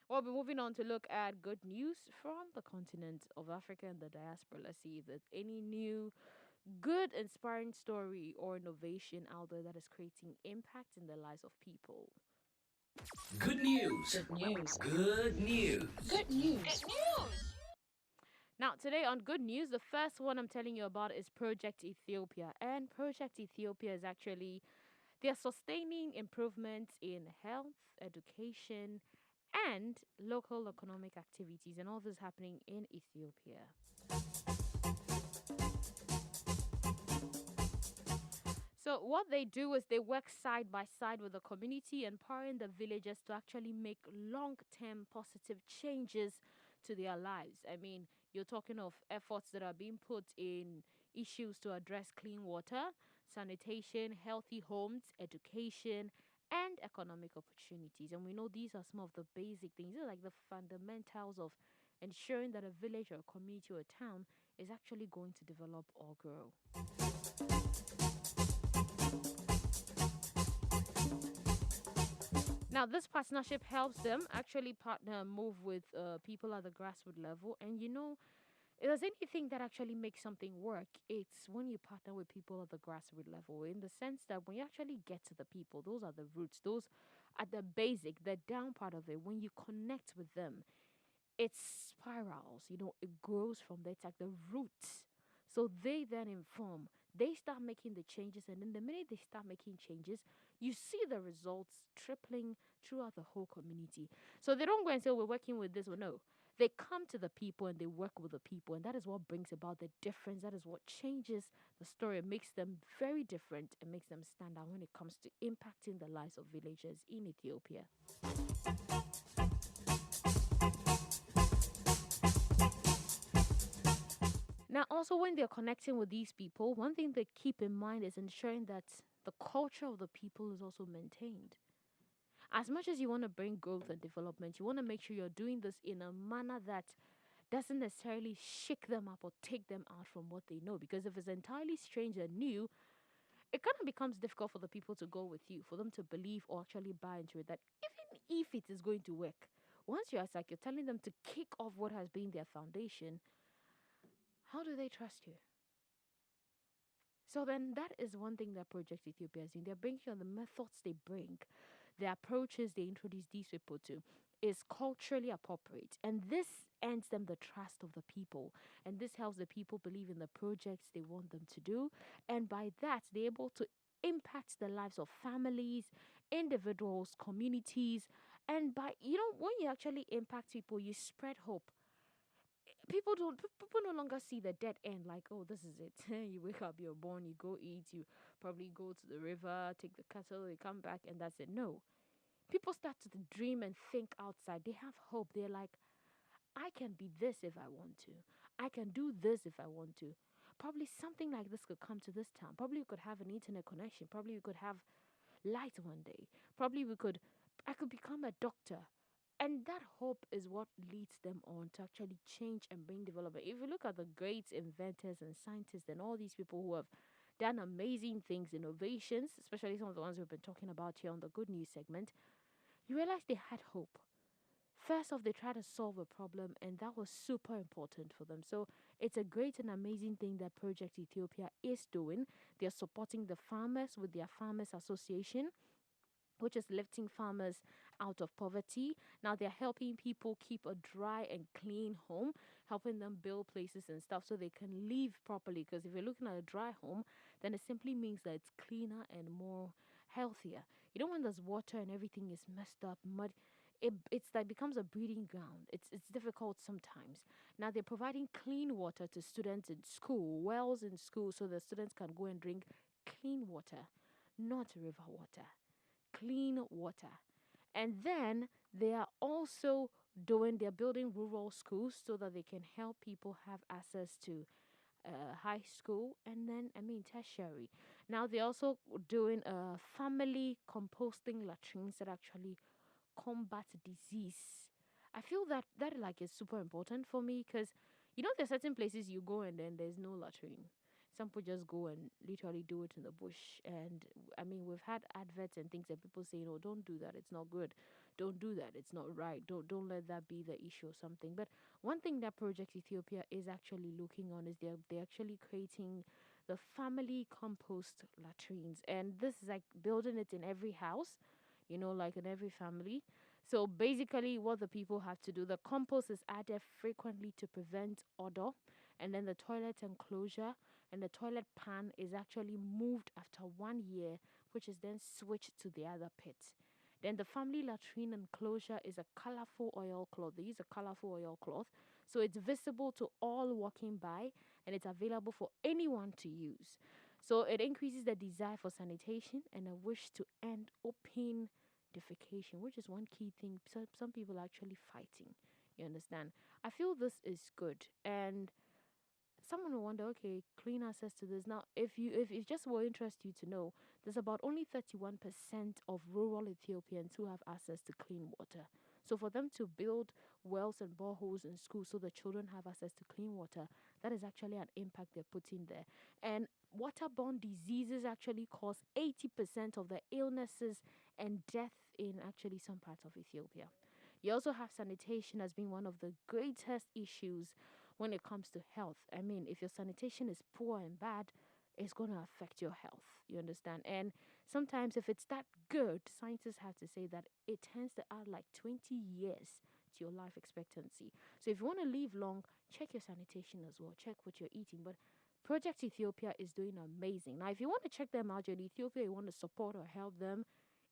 Well, we're moving on to look at good news from the continent of Africa and the diaspora. Let's see if there's any new, good, inspiring story or innovation out there that is creating impact in the lives of people. Good news. Good news. Good news. Good news. Now, today on Good News, the first one I'm telling you about is Project Ethiopia. And Project Ethiopia is actually, they are sustaining improvements in health, education, and local economic activities. And all this happening in Ethiopia. So what they do is they work side by side with the community, empowering the villagers to actually make long-term positive changes to their lives. I mean, you're talking of efforts that are being put in issues to address clean water, sanitation, healthy homes, education, and economic opportunities. And we know these are some of the basic things. These are like the fundamentals of ensuring that a village or a community or a town is actually going to develop or grow. Now, this partnership helps them actually partner and move with people at the grassroots level. And if there's anything that actually makes something work, it's when you partner with people at the grassroots level, in the sense that when you actually get to the people, those are the roots, those are the basic, the down part of it. When you connect with them, it spirals, it grows from there. It's like the roots. So they then inform, they start making the changes, and then the minute they start making changes, you see the results tripling throughout the whole community. So they don't go and say, "Oh, we're working with this." Well, no, they come to the people and they work with the people, and that is what brings about the difference. That is what changes the story. It makes them very different. It makes them stand out when it comes to impacting the lives of villagers in Ethiopia. Now, also, when they're connecting with these people, one thing they keep in mind is ensuring that the culture of the people is also maintained. As much as you want to bring growth and development, you want to make sure you're doing this in a manner that doesn't necessarily shake them up or take them out from what they know. Because if it's entirely strange and new, it kind of becomes difficult for the people to go with you, for them to believe or actually buy into it, that even if it is going to work, once you're telling them to kick off what has been their foundation, how do they trust you? So then that is one thing that Project Ethiopia is doing. They're bringing on the methods they bring, the approaches they introduce these people to is culturally appropriate. And this earns them the trust of the people. And this helps the people believe in the projects they want them to do. And by that, they're able to impact the lives of families, individuals, communities. And when you actually impact people, you spread hope. People no longer see the dead end like, oh, this is it. You wake up, you're born, you go eat, you probably go to the river, take the cattle, you come back, and that's it. No, people start to dream and think outside. They have hope. They're like, I can be this if I want to. I can do this if I want to. Probably something like this could come to this town. Probably we could have an internet connection. Probably we could have light one day. Probably I could become a doctor. And that hope is what leads them on to actually change and bring development. If you look at the great inventors and scientists and all these people who have done amazing things, innovations, especially some of the ones we've been talking about here on the Good News segment, you realize they had hope. First off, they tried to solve a problem, and that was super important for them. So it's a great and amazing thing that Project Ethiopia is doing. They're supporting the farmers with their Farmers Association, which is lifting farmers out of poverty. Now they're helping people keep a dry and clean home, helping them build places and stuff so they can live properly. Because if you're looking at a dry home, then it simply means that it's cleaner and more healthier. You know, when there's water and everything is messed up, mud, it's like becomes a breeding ground. It's difficult sometimes. Now they're providing clean water to students in school, wells in school, so the students can go and drink clean water, not river water, clean water. And then they are also they're building rural schools so that they can help people have access to high school and then, tertiary. Now they're also doing family composting latrines that actually combat disease. I feel that like is super important for me because there's certain places you go and then there's no latrine. Some people just go and literally do it in the bush. And we've had adverts and things that people say, don't do that. It's not good. don't do that. It's not right. Don't let that be the issue or something. But one thing that Project Ethiopia is actually looking on is they're actually creating the family compost latrines, and this is like building it in every house, like in every family. So basically, what the people have to do, the compost is added frequently to prevent odor, and then the toilet enclosure and the toilet pan is actually moved after 1 year, which is then switched to the other pit. Then the family latrine enclosure is a colorful oilcloth. They use a colorful oilcloth, so it's visible to all walking by, and it's available for anyone to use. So it increases the desire for sanitation and a wish to end open defecation, which is one key thing. So some people are actually fighting. You understand? I feel this is good, and someone will wonder, okay, clean access to this. Now, if just will interest you to know, there's about only 31% of rural Ethiopians who have access to clean water. So for them to build wells and boreholes in schools so the children have access to clean water, that is actually an impact they're putting there. And waterborne diseases actually cause 80% of the illnesses and death in actually some parts of Ethiopia. You also have sanitation as being one of the greatest issues when it comes to health. I mean, if your sanitation is poor and bad, it's going to affect your health. You understand? And sometimes, if it's that good, scientists have to say that it tends to add like 20 years to your life expectancy. So, if you want to live long, check your sanitation as well, check what you're eating. But Project Ethiopia is doing amazing. Now, if you want to check them out, you're in Ethiopia, you want to support or help them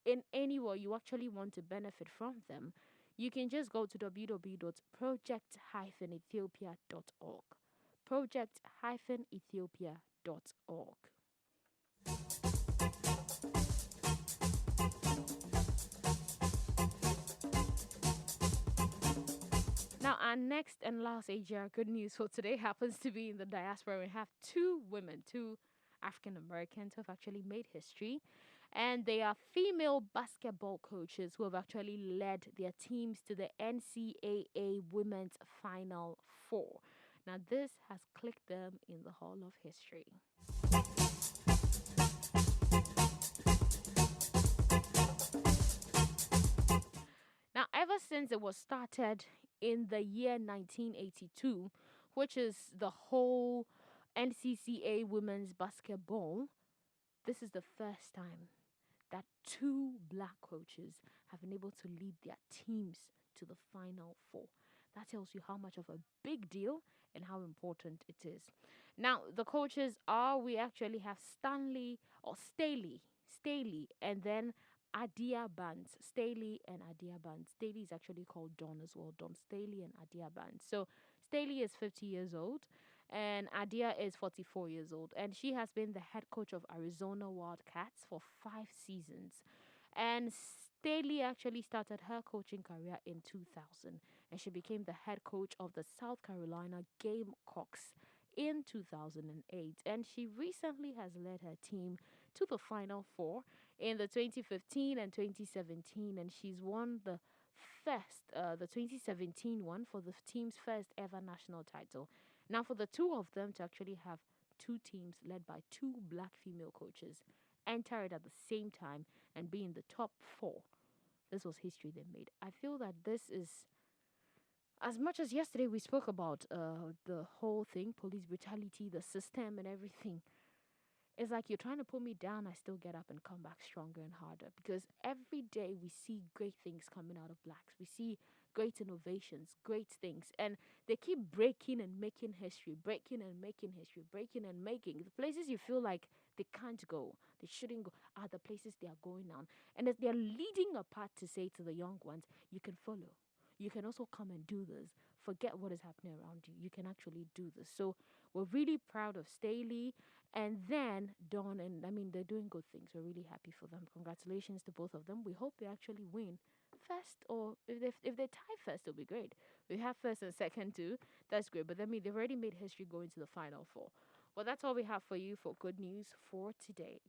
in any way, you actually want to benefit from them, you can just go to www.project-ethiopia.org. Project-ethiopia.org. Now, our next and last AGR good news for today happens to be in the diaspora. We have two women, two African Americans who have actually made history. And they are female basketball coaches who have actually led their teams to the NCAA Women's Final Four. Now, this has clicked them in the Hall of History. Now, ever since it was started in the year 1982, which is the whole NCAA Women's Basketball, this is the first time that two black coaches have been able to lead their teams to the Final Four. That tells you how much of a big deal and how important it is. Now, the coaches are, we actually have Staley, and then Adia Bands. Staley and Adia Bands. Staley is actually called Don as well. Don Staley and Adia Bands. So Staley is 50 years old and Adia is 44 years old, and she has been the head coach of Arizona Wildcats for 5 seasons. And Staley actually started her coaching career in 2000, and she became the head coach of the South Carolina Gamecocks in 2008. And she recently has led her team to the Final Four in the 2015 and 2017, and she's won the 2017 one for the team's first ever national title. Now, for the two of them to actually have two teams led by two black female coaches enter it at the same time and be in the top 4, this was history they made. I feel that this is, as much as yesterday we spoke about the whole thing, police brutality, the system and everything, it's like you're trying to put me down, I still get up and come back stronger and harder, because every day we see great things coming out of blacks. We see great innovations, great things, and they keep breaking and making history, breaking and making history, breaking and making. The places you feel like they can't go, they shouldn't go, are the places they are going on. And as they're leading a path to say to the young ones, you can follow. You can also come and do this. Forget what is happening around you. You can actually do this. So we're really proud of Staley and then Dawn. And I mean, they're doing good things. We're really happy for them. Congratulations to both of them. We hope they actually win first, or if they tie first, it'll be great. We have first and second too. That's great. But I mean, they've already made history going to the Final Four. Well, that's all we have for you for good news for today.